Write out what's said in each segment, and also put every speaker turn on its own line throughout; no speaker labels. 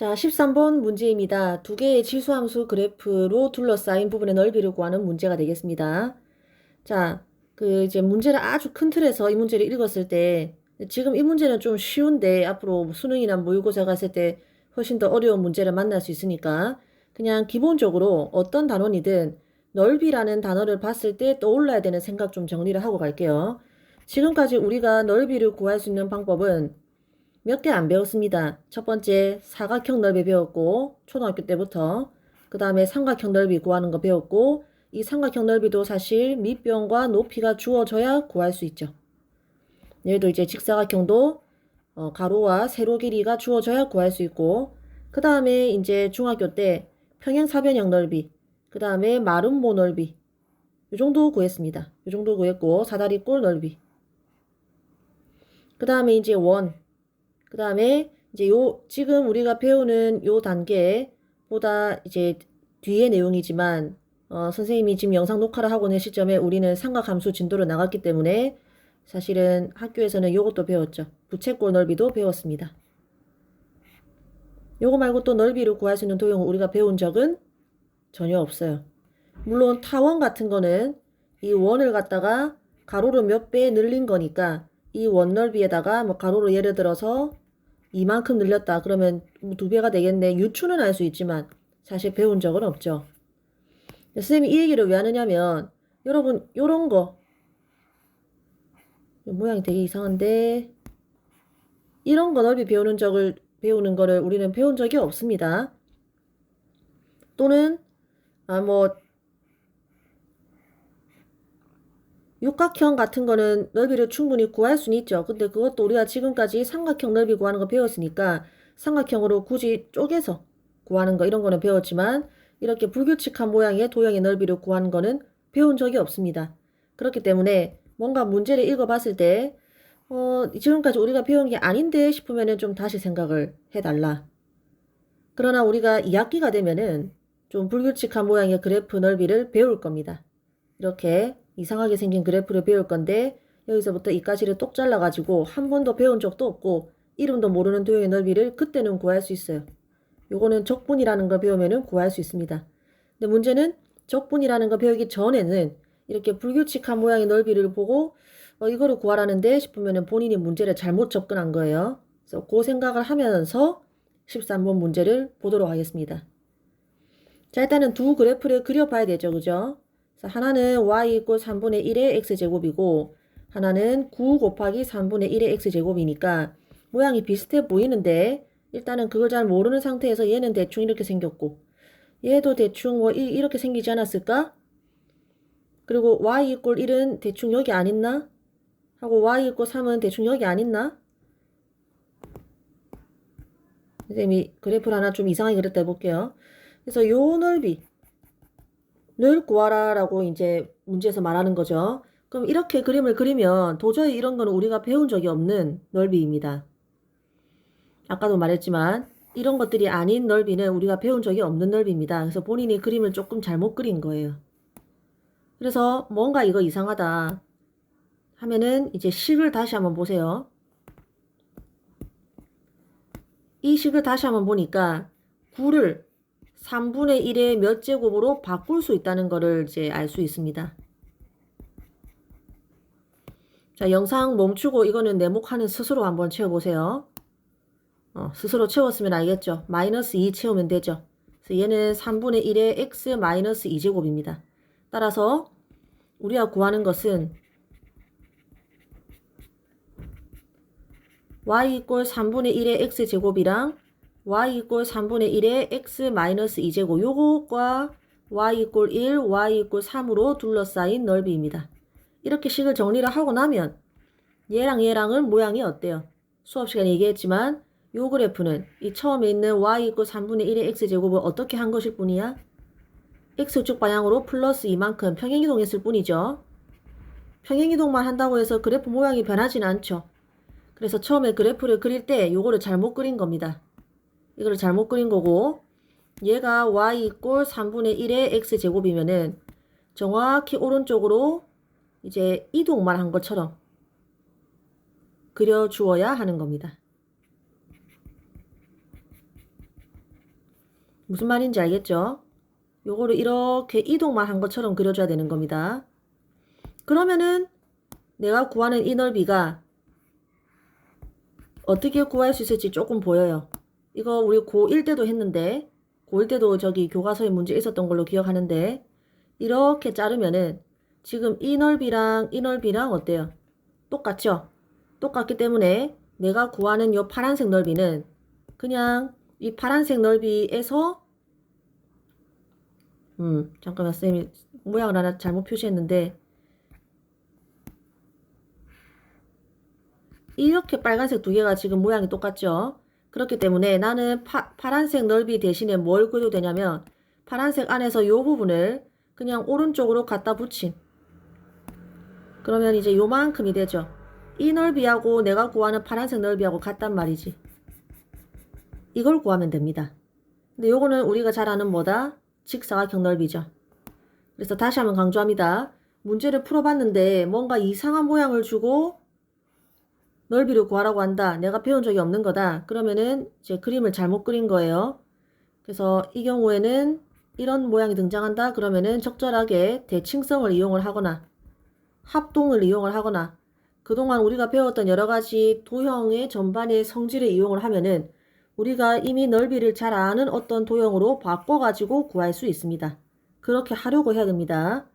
자, 13번 문제입니다. 두 개의 지수함수 그래프로 둘러싸인 부분의 넓이를 구하는 문제가 되겠습니다. 자, 이제 문제를 아주 큰 틀에서 이 문제를 읽었을 때, 지금 이 문제는 좀 쉬운데, 앞으로 수능이나 모의고사 갔을 때 훨씬 더 어려운 문제를 만날 수 있으니까, 그냥 기본적으로 어떤 단원이든 넓이라는 단어를 봤을 때 떠올라야 되는 생각 좀 정리를 하고 갈게요. 지금까지 우리가 넓이를 구할 수 있는 방법은 몇 개 안 배웠습니다. 첫 번째 사각형 넓이 배웠고 초등학교 때부터 그 다음에 삼각형 넓이 구하는 거 배웠고 이 삼각형 넓이도 사실 밑변과 높이가 주어져야 구할 수 있죠. 얘도 이제 직사각형도 가로와 세로 길이가 주어져야 구할 수 있고 그 다음에 이제 중학교 때 평행사변형 넓이 그 다음에 마름모 넓이 이 정도 구했습니다. 이 정도 구했고 사다리꼴 넓이 그 다음에 이제 원 그 다음에 이제 지금 우리가 배우는 요 단계보다 이제 뒤의 내용이지만, 선생님이 지금 영상 녹화를 하고 있는 시점에 우리는 삼각함수 진도로 나갔기 때문에 사실은 학교에서는 요것도 배웠죠. 부채꼴 넓이도 배웠습니다. 요거 말고 또 넓이를 구할 수 있는 도형을 우리가 배운 적은 전혀 없어요. 물론 타원 같은 거는 이 원을 갖다가 가로로 몇 배 늘린 거니까 이 원 넓이에다가 뭐 가로로 예를 들어서 이만큼 늘렸다. 그러면 2배가 되겠네. 유추는 알 수 있지만 사실 배운 적은 없죠. 선생님이 이 얘기를 왜 하느냐면 여러분 요런 거 모양이 되게 이상한데 이런 거 넓이 배우는 거를 우리는 배운 적이 없습니다. 또는 뭐 육각형 같은 거는 넓이를 충분히 구할 수는 있죠. 근데 그것도 우리가 지금까지 삼각형 넓이 구하는 거 배웠으니까 삼각형으로 굳이 쪼개서 구하는 거 이런 거는 배웠지만 이렇게 불규칙한 모양의 도형의 넓이를 구하는 거는 배운 적이 없습니다. 그렇기 때문에 뭔가 문제를 읽어봤을 때 지금까지 우리가 배운 게 아닌데 싶으면은 좀 다시 생각을 해달라. 그러나 우리가 2학기가 되면은 좀 불규칙한 모양의 그래프 넓이를 배울 겁니다. 이렇게 이상하게 생긴 그래프를 배울 건데 여기서부터 이까지를 똑 잘라가지고 한 번도 배운 적도 없고 이름도 모르는 도형의 넓이를 그때는 구할 수 있어요. 요거는 적분이라는 걸 배우면은 구할 수 있습니다. 근데 문제는 적분이라는 거 배우기 전에는 이렇게 불규칙한 모양의 넓이를 보고 이거를 구하라는데 싶으면은 본인이 문제를 잘못 접근한 거예요. 그래서 그 생각을 하면서 13번 문제를 보도록 하겠습니다. 자, 일단은 두 그래프를 그려봐야 되죠. 그죠? 하나는 y 이꼴 3분의 1의 x제곱이고 하나는 9 곱하기 3분의 1의 x제곱이니까 모양이 비슷해 보이는데 일단은 그걸 잘 모르는 상태에서 얘는 대충 이렇게 생겼고 얘도 대충 뭐 이렇게 생기지 않았을까? 그리고 y 이꼴 1은 대충 여기 안 있나? 하고 y 이꼴 3은 대충 여기 안 있나? 선생님이 그래프를 하나 좀 이상하게 그렸다 해볼게요. 그래서 요 넓이 를 구하라 라고 이제 문제에서 말하는 거죠. 그럼 이렇게 그림을 그리면 도저히 이런 거는 우리가 배운 적이 없는 넓이입니다. 아까도 말했지만 이런 것들이 아닌 넓이는 우리가 배운 적이 없는 넓이입니다. 그래서 본인이 그림을 조금 잘못 그린 거예요. 그래서 뭔가 이거 이상하다 하면은 이제 식을 다시 한번 보세요. 이 식을 다시 한번 보니까 9를 3분의 1의 몇 제곱으로 바꿀 수 있다는 거를 이제 알 수 있습니다. 자, 영상 멈추고 이거는 네모칸은 스스로 한번 채워보세요. 스스로 채웠으면 알겠죠. 마이너스 2 채우면 되죠. 그래서 얘는 3분의 1의 x 마이너스 2제곱입니다. 따라서 우리가 구하는 것은 y 이꼴 3분의 1의 x제곱이랑 y 이꼴 3분의 1의 x 마이너스 2제곱 요것과 y 이꼴 1, y 이꼴 3으로 둘러싸인 넓이입니다. 이렇게 식을 정리를 하고 나면 얘랑 얘랑은 모양이 어때요? 수업 시간에 얘기했지만 요 그래프는 이 처음에 있는 y 이꼴 3분의 1의 x제곱을 어떻게 한 것일 뿐이야? x축 방향으로 플러스 이만큼 평행이동했을 뿐이죠. 평행이동만 한다고 해서 그래프 모양이 변하진 않죠. 그래서 처음에 그래프를 그릴 때 요거를 잘못 그린 겁니다. 이거를 잘못 그린 거고 얘가 y 이꼴 3분의 1의 x제곱이면은 정확히 오른쪽으로 이제 이동만 한 것처럼 그려주어야 하는 겁니다. 무슨 말인지 알겠죠? 요거를 이렇게 이동만 한 것처럼 그려줘야 되는 겁니다. 그러면은 내가 구하는 이 넓이가 어떻게 구할 수 있을지 조금 보여요. 이거 우리 고1 때도 했는데, 고1 때도 저기 교과서에 문제 있었던 걸로 기억하는데, 이렇게 자르면은 지금 이 넓이랑 이 넓이랑 어때요? 똑같죠? 똑같기 때문에 내가 구하는 이 파란색 넓이는 그냥 이 파란색 넓이에서 잠깐만 쌤이 모양을 하나 잘못 표시했는데, 이렇게 빨간색 두 개가 지금 모양이 똑같죠? 그렇기 때문에 나는 파란색 넓이 대신에 뭘 그려도 되냐면 파란색 안에서 요 부분을 그냥 오른쪽으로 갖다 붙인, 그러면 이제 요만큼이 되죠. 이 넓이하고 내가 구하는 파란색 넓이하고 같단 말이지. 이걸 구하면 됩니다. 근데 요거는 우리가 잘 아는 뭐다? 직사각형 넓이죠. 그래서 다시 한번 강조합니다. 문제를 풀어봤는데 뭔가 이상한 모양을 주고 넓이를 구하라고 한다. 내가 배운 적이 없는 거다. 그러면은 이제 그림을 잘못 그린 거예요. 그래서 이 경우에는 이런 모양이 등장한다. 그러면은 적절하게 대칭성을 이용을 하거나 합동을 이용을 하거나 그동안 우리가 배웠던 여러 가지 도형의 전반의 성질을 이용을 하면은 우리가 이미 넓이를 잘 아는 어떤 도형으로 바꿔가지고 구할 수 있습니다. 그렇게 하려고 해야 됩니다.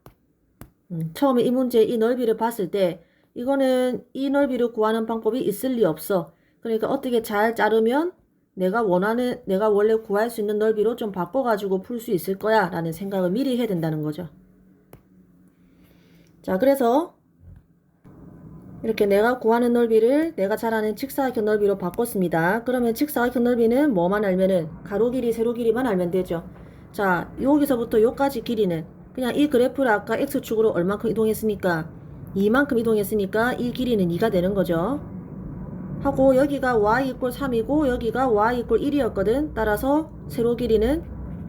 처음에 이 문제 이 넓이를 봤을 때 이거는 이 넓이를 구하는 방법이 있을 리 없어. 그러니까 어떻게 잘 자르면 내가 원래 구할 수 있는 넓이로 좀 바꿔가지고 풀 수 있을 거야 라는 생각을 미리 해야 된다는 거죠. 자, 그래서 이렇게 내가 구하는 넓이를 내가 잘 아는 직사각형 넓이로 바꿨습니다. 그러면 직사각형 넓이는 뭐만 알면은 가로 길이, 세로 길이만 알면 되죠. 자, 여기서부터 여기까지 길이는 그냥 이 그래프를 아까 X축으로 얼만큼 이동했으니까 2만큼 이동했으니까 이 길이는 2가 되는 거죠. 하고 여기가 y 이퀄 3이고 여기가 y 이퀄 1이었거든. 따라서 세로 길이는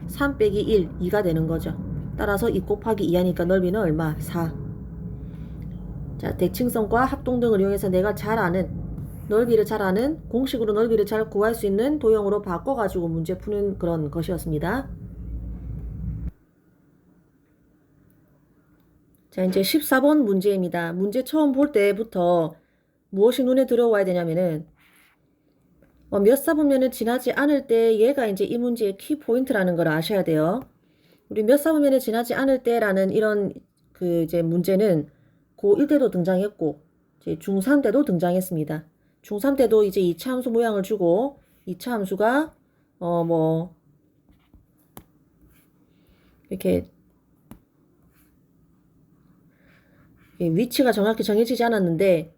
3 빼기 1, 2가 되는 거죠. 따라서 2 곱하기 2 하니까 넓이는 얼마? 4. 자, 대칭성과 합동 등을 이용해서 내가 잘 아는 넓이를 잘 아는 공식으로 넓이를 잘 구할 수 있는 도형으로 바꿔가지고 문제 푸는 그런 것이었습니다. 자, 이제 14번 문제입니다. 문제 처음 볼 때부터 무엇이 눈에 들어와야 되냐면은 몇 사분면을 지나지 않을 때 얘가 이제 이 문제의 키 포인트라는 걸 아셔야 돼요. 우리 몇 사분면을 지나지 않을 때라는 이런 그 이제 문제는 고1 때도 등장했고 이제 중3 때도 등장했습니다. 중3 때도 이제 2차 함수 모양을 주고 2차 함수가 뭐 이렇게 위치가 정확히 정해지지 않았는데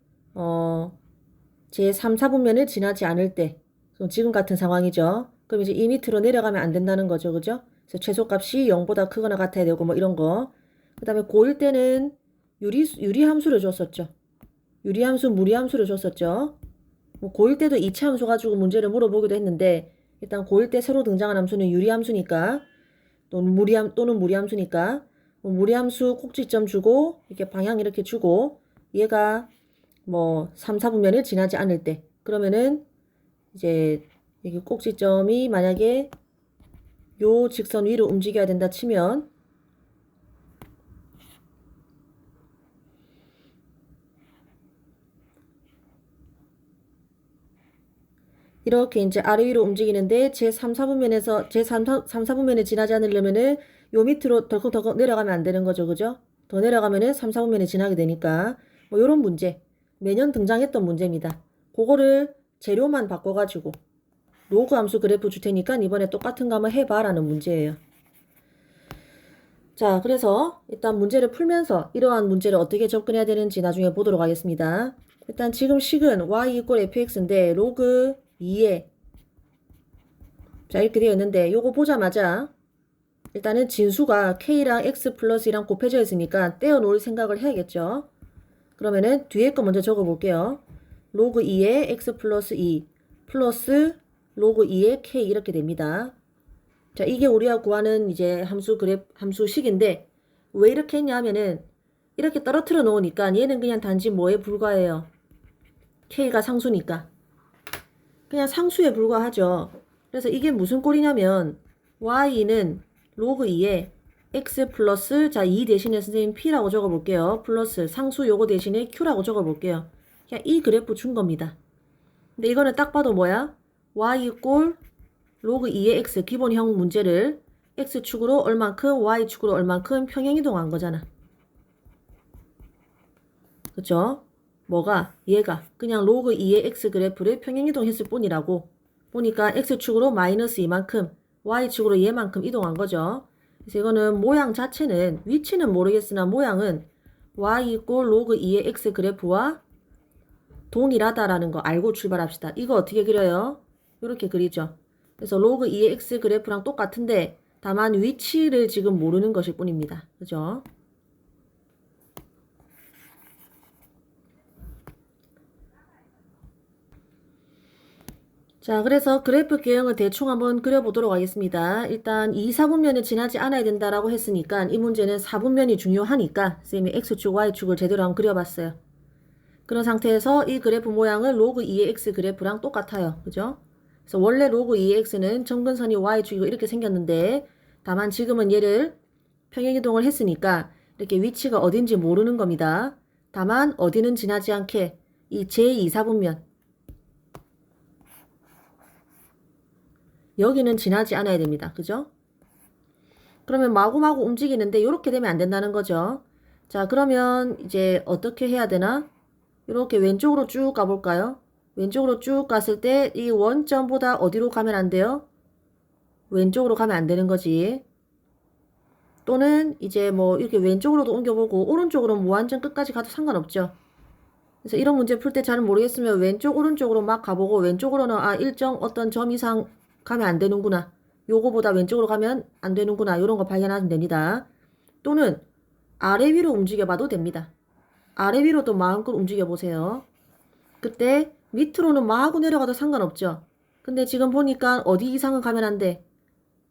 제 3, 4분면을 지나지 않을 때 지금 같은 상황이죠. 그럼 이제 이 밑으로 내려가면 안 된다는 거죠. 그죠? 그래서 최소값이 0보다 크거나 같아야 되고 뭐 이런 거. 그 다음에 고1 때는 유리함수를 줬었죠. 유리함수, 무리함수를 줬었죠. 뭐 고1 때도 2차 함수 가지고 문제를 물어보기도 했는데 일단 고1 때 새로 등장한 함수는 유리함수니까 또는 무리함수니까 무리함수 꼭지점 주고 이렇게 방향 이렇게 주고 얘가 뭐 3, 4분면을 지나지 않을 때 그러면은 이제 여기 꼭지점이 만약에 요 직선 위로 움직여야 된다 치면 이렇게 이제 아래 위로 움직이는데 제 3, 4분면에서 제 3, 4분면에 지나지 않으려면은 요 밑으로 덜컥덜컥 내려가면 안 되는 거죠. 그죠? 더 내려가면은 3, 4분면에 지나게 되니까 뭐 요런 문제 매년 등장했던 문제입니다. 그거를 재료만 바꿔가지고 로그 함수 그래프 줄 테니까 이번에 똑같은 거 한번 해봐 라는 문제예요. 자, 그래서 일단 문제를 풀면서 이러한 문제를 어떻게 접근해야 되는지 나중에 보도록 하겠습니다. 일단 지금 식은 y 이퀄 fx인데 로그 2에 자 이렇게 되어 있는데 요거 보자마자 일단은 진수가 k랑 x 플러스 2랑 곱해져 있으니까 떼어 놓을 생각을 해야겠죠. 그러면은 뒤에 거 먼저 적어 볼게요. 로그 2에 x 플러스 2 플러스 로그 2에 k 이렇게 됩니다. 자, 이게 우리가 구하는 이제 함수식인데 왜 이렇게 했냐 하면은 이렇게 떨어뜨려 놓으니까 얘는 그냥 단지 뭐에 불과해요? k가 상수니까. 그냥 상수에 불과하죠. 그래서 이게 무슨 꼴이냐면 y는 로그 2에 x 플러스 자 2 대신에 선생님 p라고 적어볼게요. 플러스 상수 요거 대신에 q라고 적어볼게요. 그냥 이 그래프 준 겁니다. 근데 이거는 딱 봐도 뭐야? y 꼴 로그 2의 x 기본형 문제를 x축으로 얼만큼 y축으로 얼만큼 평행이동한 거잖아. 그쵸? 뭐가? 얘가 그냥 로그 2의 x 그래프를 평행이동했을 뿐이라고. 보니까 x축으로 마이너스 이만큼 y축으로 얘만큼 이동한 거죠. 그래서 이거는 모양 자체는 위치는 모르겠으나 모양은 y 꼴 로그 2의 x 그래프와 동일하다라는 거 알고 출발합시다. 이거 어떻게 그려요? 이렇게 그리죠. 그래서 로그 2의 x 그래프랑 똑같은데 다만 위치를 지금 모르는 것일 뿐입니다. 그죠? 자, 그래서 그래프 개형을 대충 한번 그려보도록 하겠습니다. 일단 2, 4분면을 지나지 않아야 된다라고 했으니까 이 문제는 4분면이 중요하니까 쌤이 x축, y축을 제대로 한번 그려봤어요. 그런 상태에서 이 그래프 모양은 로그 2의 x 그래프랑 똑같아요. 그죠? 그래서 원래 로그 2의 x는 점근선이 y축이고 이렇게 생겼는데 다만 지금은 얘를 평행이동을 했으니까 이렇게 위치가 어딘지 모르는 겁니다. 다만 어디는 지나지 않게 이 제2, 4분면 여기는 지나지 않아야 됩니다. 그죠? 그러면 마구마구 움직이는데 이렇게 되면 안 된다는 거죠. 자, 그러면 이제 어떻게 해야 되나? 이렇게 왼쪽으로 쭉 가볼까요? 왼쪽으로 쭉 갔을 때 이 원점보다 어디로 가면 안 돼요? 왼쪽으로 가면 안 되는 거지. 또는 이제 뭐 이렇게 왼쪽으로도 옮겨보고 오른쪽으로 무한정 끝까지 가도 상관없죠. 그래서 이런 문제 풀 때 잘 모르겠으면 왼쪽 오른쪽으로 막 가보고 왼쪽으로는 일정 어떤 점 이상 가면 안 되는구나. 요거보다 왼쪽으로 가면 안 되는구나. 요런 거 발견하면 됩니다. 또는 아래 위로 움직여봐도 됩니다. 아래 위로도 마음껏 움직여보세요. 그때 밑으로는 마구 내려가도 상관없죠. 근데 지금 보니까 어디 이상은 가면 안 돼.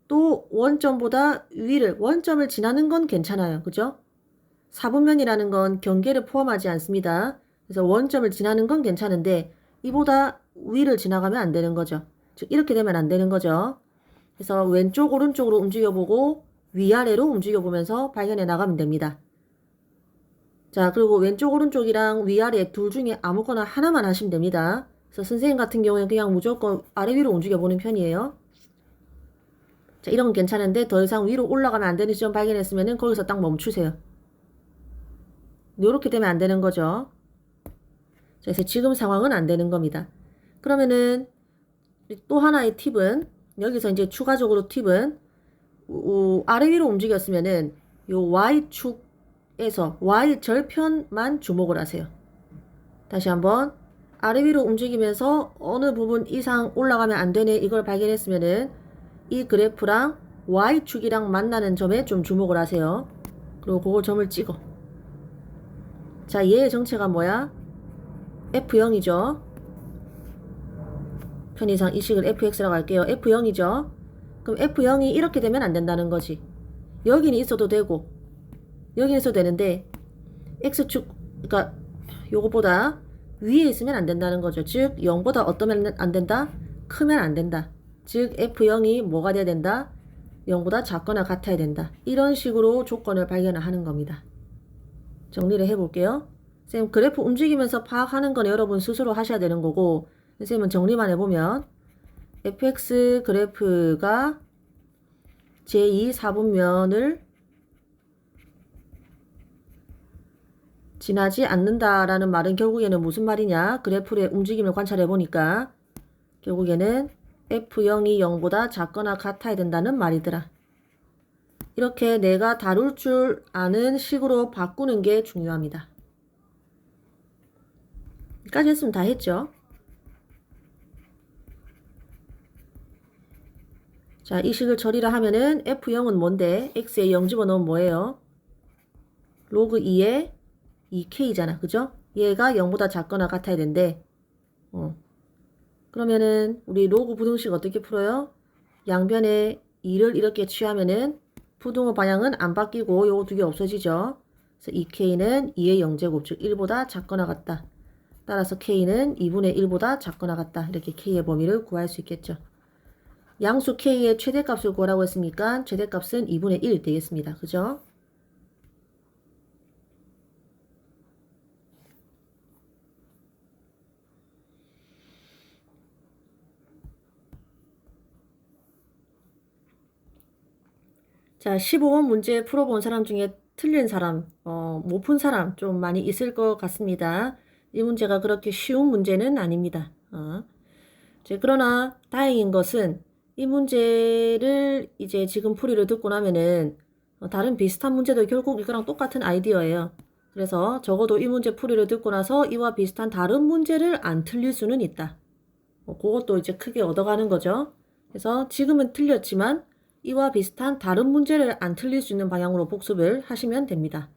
또 원점보다 위를 원점을 지나는 건 괜찮아요. 그죠? 4분면이라는 건 경계를 포함하지 않습니다. 그래서 원점을 지나는 건 괜찮은데 이보다 위를 지나가면 안 되는 거죠. 즉 이렇게 되면 안 되는 거죠. 그래서 왼쪽 오른쪽으로 움직여보고 위아래로 움직여보면서 발견해 나가면 됩니다. 자, 그리고 왼쪽 오른쪽이랑 위아래 둘 중에 아무거나 하나만 하시면 됩니다. 그래서 선생님 같은 경우에는 그냥 무조건 아래 위로 움직여보는 편이에요. 자, 이런 건 괜찮은데 더 이상 위로 올라가면 안 되는 지점 발견했으면 거기서 딱 멈추세요. 이렇게 되면 안 되는 거죠. 그래서 지금 상황은 안 되는 겁니다. 그러면은 또 하나의 팁은 여기서 이제 추가적으로 팁은 아래 위로 움직였으면은 요 Y축에서 Y 절편만 주목을 하세요. 다시 한번 아래 위로 움직이면서 어느 부분 이상 올라가면 안 되네 이걸 발견했으면은 이 그래프랑 Y축이랑 만나는 점에 좀 주목을 하세요. 그리고 그걸 점을 찍어. 자, 얘의 정체가 뭐야? F0이죠. 편의상 이 식을 fx라고 할게요. f0이죠. 그럼 f0이 이렇게 되면 안 된다는 거지. 여기는 있어도 되고 여기는 있어도 되는데 x축 그러니까 요거보다 위에 있으면 안 된다는 거죠. 즉 0보다 어떠면 안 된다? 크면 안 된다. 즉 f0이 뭐가 돼야 된다? 0보다 작거나 같아야 된다. 이런 식으로 조건을 발견하는 겁니다. 정리를 해볼게요. 선생님 그래프 움직이면서 파악하는 건 여러분 스스로 하셔야 되는 거고 선생님은 정리만 해보면 fx 그래프가 제2 4분면을 지나지 않는다라는 말은 결국에는 무슨 말이냐? 그래프의 움직임을 관찰해 보니까 결국에는 f0이 0보다 작거나 같아야 된다는 말이더라. 이렇게 내가 다룰 줄 아는 식으로 바꾸는 게 중요합니다. 여기까지 했으면 다 했죠? 자, 이 식을 처리를 하면은 f0은 뭔데? x에 0 집어넣으면 뭐예요? 로그 2에 2k잖아. 그죠? 얘가 0보다 작거나 같아야 된대. 그러면은 우리 로그 부등식 어떻게 풀어요? 양변에 2를 이렇게 취하면은 부등호 방향은 안 바뀌고 요거 두 개 없어지죠. 그래서 2k는 2의 0제곱 즉 1보다 작거나 같다. 따라서 k는 2분의 1보다 작거나 같다. 이렇게 k의 범위를 구할 수 있겠죠. 양수 k의 최대값을 구하라고 했으니까 최대값은 2분의 1 되겠습니다. 그죠? 자, 15번 문제 풀어본 사람 중에 틀린 사람, 못 푼 사람 좀 많이 있을 것 같습니다. 이 문제가 그렇게 쉬운 문제는 아닙니다. 그러나 다행인 것은 이 문제를 이제 지금 풀이를 듣고 나면은 다른 비슷한 문제도 결국 이거랑 똑같은 아이디어예요. 그래서 적어도 이 문제 풀이를 듣고 나서 이와 비슷한 다른 문제를 안 틀릴 수는 있다. 그것도 이제 크게 얻어가는 거죠. 그래서 지금은 틀렸지만 이와 비슷한 다른 문제를 안 틀릴 수 있는 방향으로 복습을 하시면 됩니다.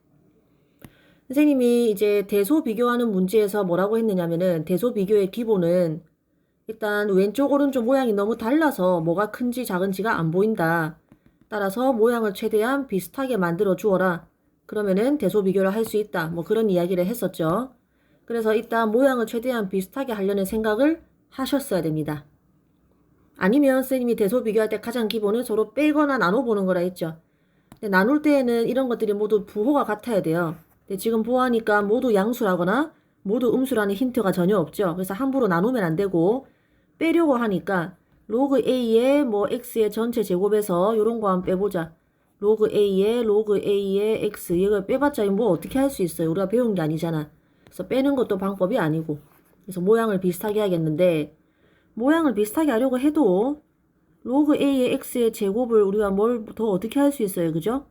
선생님이 이제 대소 비교하는 문제에서 뭐라고 했느냐면은 대소 비교의 기본은 일단 왼쪽 오른쪽 모양이 너무 달라서 뭐가 큰지 작은지가 안 보인다. 따라서 모양을 최대한 비슷하게 만들어 주어라. 그러면은 대소 비교를 할 수 있다. 뭐 그런 이야기를 했었죠. 그래서 일단 모양을 최대한 비슷하게 하려는 생각을 하셨어야 됩니다. 아니면 선생님이 대소 비교할 때 가장 기본은 서로 빼거나 나눠보는 거라 했죠. 근데 나눌 때에는 이런 것들이 모두 부호가 같아야 돼요. 근데 지금 보아하니까 모두 양수라거나 모두 음수라는 힌트가 전혀 없죠. 그래서 함부로 나누면 안 되고 빼려고 하니까 로그 A의 뭐 X의 전체 제곱에서 요런 거 한번 빼보자. 로그 A의 X 이거 빼봤자 뭐 어떻게 할 수 있어요. 우리가 배운 게 아니잖아. 그래서 빼는 것도 방법이 아니고 그래서 모양을 비슷하게 하겠는데 모양을 비슷하게 하려고 해도 로그 A의 X의 제곱을 우리가 뭘 더 어떻게 할 수 있어요. 그죠?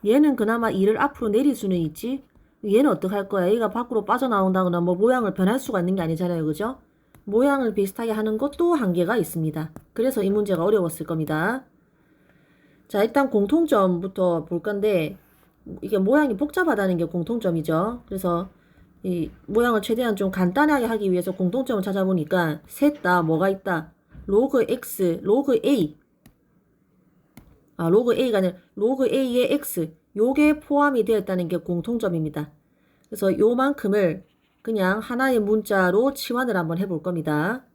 얘는 그나마 2를 앞으로 내릴 수는 있지. 얘는 어떻게 할 거야? 얘가 밖으로 빠져나온다거나 뭐 모양을 변할 수가 있는 게 아니잖아요. 그죠? 모양을 비슷하게 하는 것도 한계가 있습니다. 그래서 이 문제가 어려웠을 겁니다. 자, 일단 공통점부터 볼 건데 이게 모양이 복잡하다는 게 공통점이죠. 그래서 이 모양을 최대한 좀 간단하게 하기 위해서 공통점을 찾아보니까 셋 다 뭐가 있다? 로그 X, 로그 A 로그 A가 아니라 로그 A의 X 요게 포함이 되어 있다는 게 공통점입니다. 그래서 요만큼을 그냥 하나의 문자로 치환을 한번 해볼 겁니다.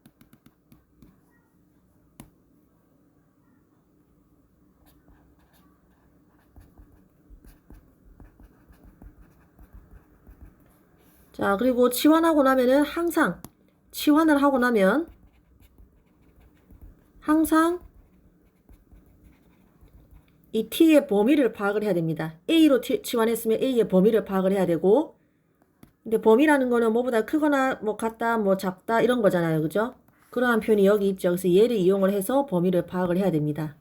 자, 그리고 치환하고 나면은 치환을 하고 나면 항상 이 t의 범위를 파악을 해야 됩니다. a로 치환했으면 a의 범위를 파악을 해야 되고 근데 범위라는 거는 뭐보다 크거나 뭐 같다 뭐 작다 이런 거잖아요. 그죠? 그러한 표현이 여기 있죠. 그래서 얘를 이용을 해서 범위를 파악을 해야 됩니다.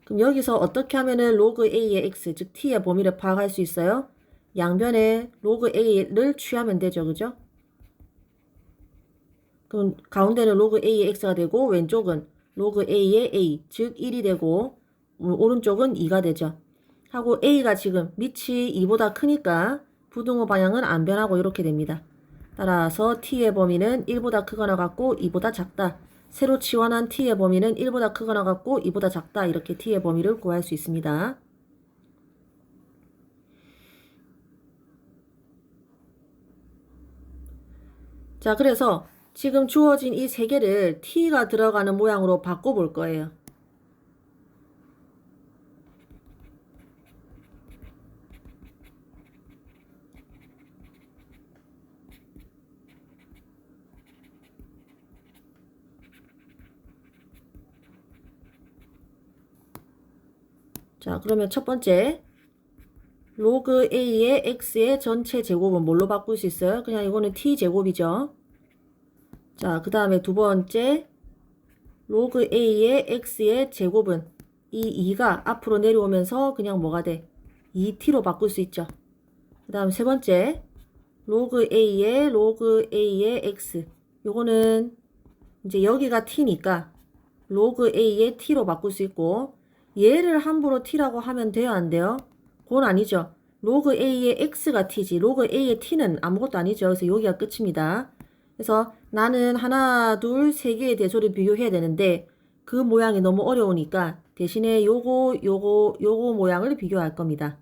그럼 여기서 어떻게 하면은 로그 a의 x 즉 t의 범위를 파악할 수 있어요? 양변에 로그 a를 취하면 되죠. 그죠? 그럼 가운데는 로그 a의 x가 되고 왼쪽은 로그 a의 a 즉 1이 되고 오른쪽은 2가 되죠. 하고 a가 지금 밑이 2보다 크니까 부등호 방향은 안 변하고 이렇게 됩니다. 따라서 t의 범위는 1보다 크거나 같고 2보다 작다. 새로 치환한 t의 범위는 1보다 크거나 같고 2보다 작다. 이렇게 t의 범위를 구할 수 있습니다. 자, 그래서 지금 주어진 이 세 개를 t가 들어가는 모양으로 바꿔볼 거예요. 자, 그러면 첫 번째 로그 a의 x의 전체 제곱은 뭘로 바꿀 수 있어요? 그냥 이거는 t제곱이죠. 자, 그 다음에 두 번째 로그 a의 x의 제곱은 이 2가 앞으로 내려오면서 그냥 뭐가 돼? 2t로 바꿀 수 있죠. 그 다음 세 번째 로그 a의 x 요거는 이제 여기가 t니까 로그 a의 t로 바꿀 수 있고 얘를 함부로 t라고 하면 돼요 안 돼요? 그건 아니죠. 로그 a의 x가 t지 로그 a의 t는 아무것도 아니죠. 그래서 여기가 끝입니다. 그래서 나는 하나 둘 세 개의 대소를 비교해야 되는데 그 모양이 너무 어려우니까 대신에 요거 모양을 비교할 겁니다.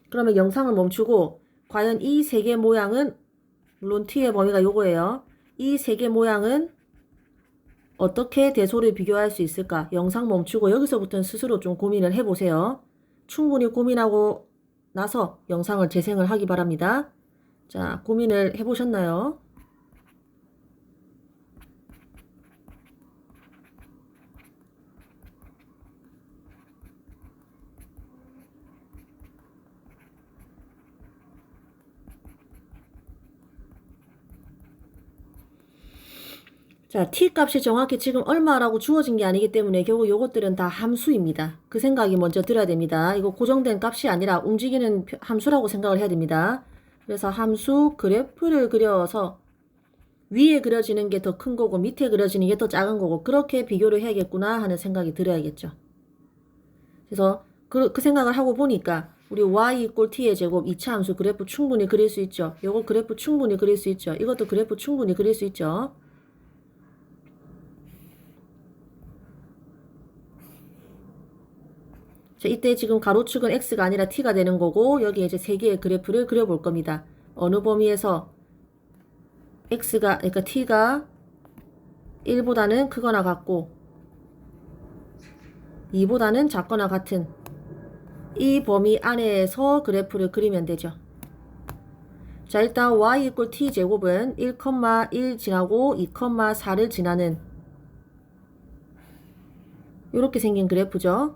그러면 영상을 멈추고 과연 이 세 개 모양은 물론 t의 범위가 요거예요. 이 세 개 모양은 어떻게 대소를 비교할 수 있을까? 영상 멈추고 여기서부터는 스스로 좀 고민을 해보세요. 충분히 고민하고 나서 영상을 재생을 하기 바랍니다. 자, 고민을 해보셨나요? 자, t 값이 정확히 지금 얼마라고 주어진 게 아니기 때문에 결국 요것들은 다 함수입니다. 그 생각이 먼저 들어야 됩니다. 이거 고정된 값이 아니라 움직이는 함수라고 생각을 해야 됩니다. 그래서 함수 그래프를 그려서 위에 그려지는 게 더 큰 거고 밑에 그려지는 게 더 작은 거고 그렇게 비교를 해야겠구나 하는 생각이 들어야겠죠. 그래서 그 생각을 하고 보니까 우리 y 이꼴 t의 제곱 2차 함수 그래프 충분히 그릴 수 있죠. 요거 그래프 충분히 그릴 수 있죠. 이것도 그래프 충분히 그릴 수 있죠. 자, 이때 지금 가로축은 x가 아니라 t가 되는 거고 여기에 이제 세 개의 그래프를 그려볼 겁니다. 어느 범위에서 x가 그러니까 t가 1보다는 크거나 같고 2보다는 작거나 같은 이 범위 안에서 그래프를 그리면 되죠. 자, 일단 y 이꼴 t 제곱은 1,1 지나고 2,4를 지나는 이렇게 생긴 그래프죠.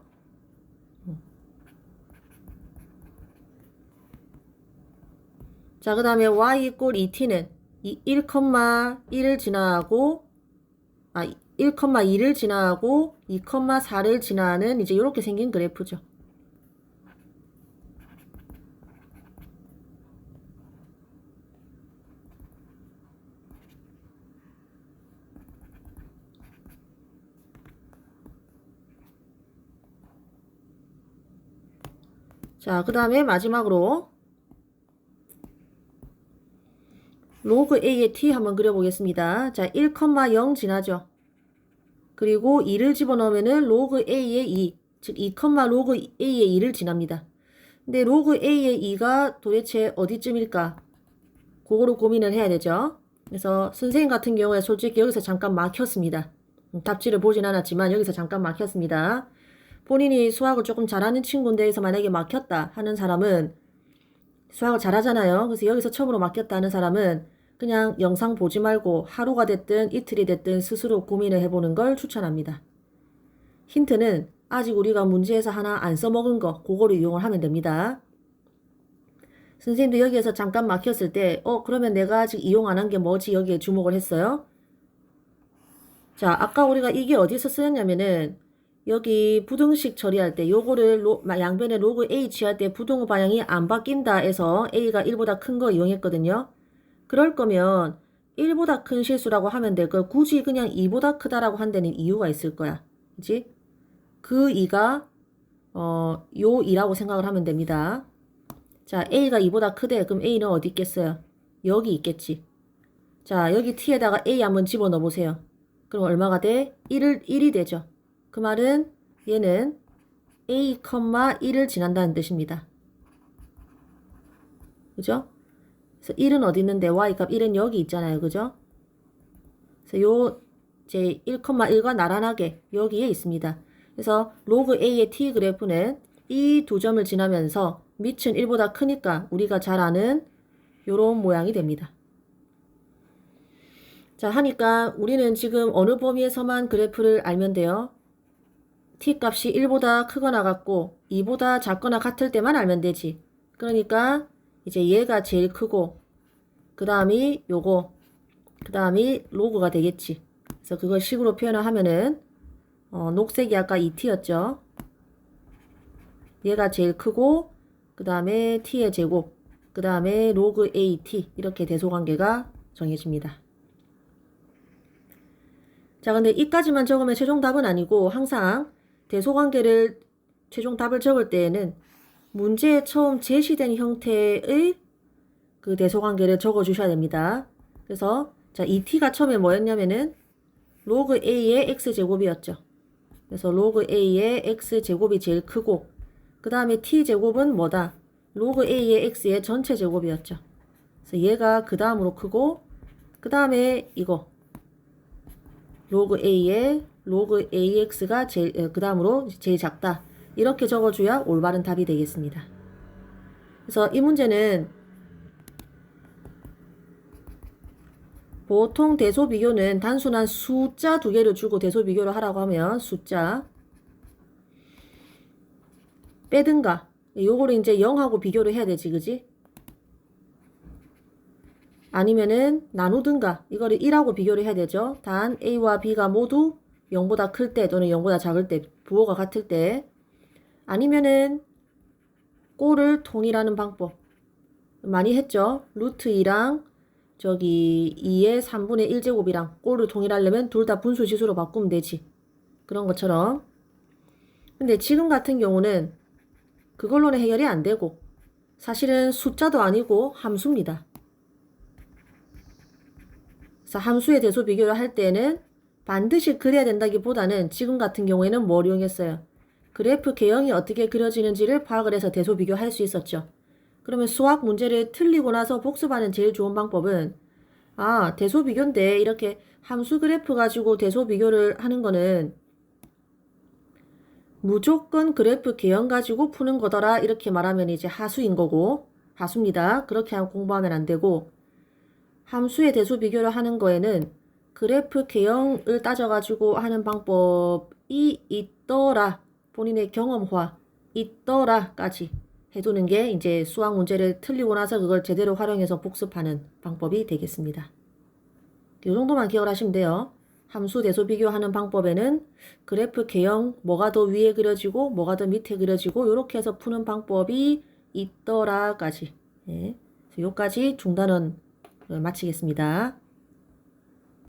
자, 그 다음에 y 이꼴 2t는 1,1을 지나고 1,2를 지나고 2,4를 지나는 이제 이렇게 생긴 그래프죠. 자, 그 다음에 마지막으로 로그 A의 T 한번 그려보겠습니다. 자, 1,0 지나죠. 그리고 2를 집어넣으면은 로그 A의 2, 즉 2, 로그 A의 2를 지납니다. 근데 로그 A의 2가 도대체 어디쯤일까? 그거로 고민을 해야 되죠. 그래서 선생님 같은 경우에 솔직히 여기서 잠깐 막혔습니다. 답지를 보진 않았지만 여기서 잠깐 막혔습니다. 본인이 수학을 조금 잘하는 친구인데 여기서 만약에 막혔다 하는 사람은 수학을 잘하잖아요. 그래서 여기서 처음으로 막혔다 하는 사람은 그냥 영상 보지 말고 하루가 됐든 이틀이 됐든 스스로 고민을 해보는 걸 추천합니다. 힌트는 아직 우리가 문제에서 하나 안 써먹은 거 그거를 이용을 하면 됩니다. 선생님도 여기에서 잠깐 막혔을 때 그러면 내가 아직 이용 안 한 게 뭐지 여기에 주목을 했어요. 자, 아까 우리가 이게 어디서 쓰였냐면은 여기 부등식 처리할 때 요거를 양변에 로그 A 취할 때 부등호 방향이 안 바뀐다 해서 A가 1보다 큰 거 이용했거든요. 그럴 거면 1보다 큰 실수라고 하면 될 걸 굳이 그냥 2보다 크다라고 한 데는 이유가 있을 거야. 그치? 그 2가 요 2라고 생각을 하면 됩니다. 자, A가 2보다 크대. 그럼 A는 어디 있겠어요? 여기 있겠지. 자, 여기 T에다가 A 한번 집어넣어 보세요. 그럼 얼마가 돼? 1이 되죠. 그 말은 얘는 A, 1을 지난다는 뜻입니다. 그죠? 그래서 1은 어디 있는데 Y값 1은 여기 있잖아요. 그죠? 그래서 요 제 1,1과 나란하게 여기에 있습니다. 그래서 로그 A의 T 그래프는 이 두 점을 지나면서 밑은 1보다 크니까 우리가 잘 아는 요런 모양이 됩니다. 자, 하니까 우리는 지금 어느 범위에서만 그래프를 알면 돼요. T값이 1보다 크거나 같고 2보다 작거나 같을 때만 알면 되지. 그러니까 이제 얘가 제일 크고 그 다음이 요거 그 다음이 로그가 되겠지. 그래서 그걸 식으로 표현을 하면은 녹색이 아까 2t였죠. 얘가 제일 크고 그 다음에 t의 제곱 그 다음에 로그 at 이렇게 대소관계가 정해집니다. 자, 근데 이까지만 적으면 최종 답은 아니고 항상 대소관계를 최종 답을 적을 때에는 문제에 처음 제시된 형태의 그 대소관계를 적어 주셔야 됩니다. 그래서 자, 이 t가 처음에 뭐였냐면은 로그 a의 x제곱이었죠. 그래서 로그 a의 x제곱이 제일 크고 그 다음에 t제곱은 뭐다? 로그 a의 x의 전체 제곱이었죠. 그래서 얘가 그 다음으로 크고 그 다음에 이거 로그 A에 로그 AX가 그 다음으로 제일 작다. 이렇게 적어줘야 올바른 답이 되겠습니다. 그래서 이 문제는 보통 대소비교는 단순한 숫자 두 개를 주고 대소비교를 하라고 하면 숫자 빼든가 요거를 이제 0하고 비교를 해야 되지, 그지? 아니면은 나누든가 이거를 1하고 비교를 해야 되죠. 단 A와 B가 모두 0보다 클 때 또는 0보다 작을 때 부호가 같을 때 아니면은 꼴을 통일하는 방법 많이 했죠. 루트 2랑 저기 2의 3분의 1제곱이랑 꼴을 통일하려면 둘 다 분수지수로 바꾸면 되지. 그런 것처럼. 근데 지금 같은 경우는 그걸로는 해결이 안 되고 사실은 숫자도 아니고 함수입니다. 그래서 함수의 대소 비교를 할 때는 반드시 그려야 된다기보다는 지금 같은 경우에는 뭘 이용했어요? 그래프 개형이 어떻게 그려지는지를 파악을 해서 대소 비교할 수 있었죠. 그러면 수학 문제를 틀리고 나서 복습하는 제일 좋은 방법은 대소 비교인데 이렇게 함수 그래프 가지고 대소 비교를 하는 거는 무조건 그래프 개형 가지고 푸는 거더라 이렇게 말하면 이제 하수인 거고 하수입니다. 그렇게 공부하면 안 되고 함수의 대소 비교를 하는 거에는 그래프 개형을 따져가지고 하는 방법이 있더라. 본인의 경험화 있더라까지 해두는 게 이제 수학 문제를 틀리고 나서 그걸 제대로 활용해서 복습하는 방법이 되겠습니다. 이 정도만 기억을 하시면 돼요. 함수 대소 비교하는 방법에는 그래프 개형 뭐가 더 위에 그려지고 뭐가 더 밑에 그려지고 이렇게 해서 푸는 방법이 있더라까지. 예. 여기까지 중단원 마치겠습니다.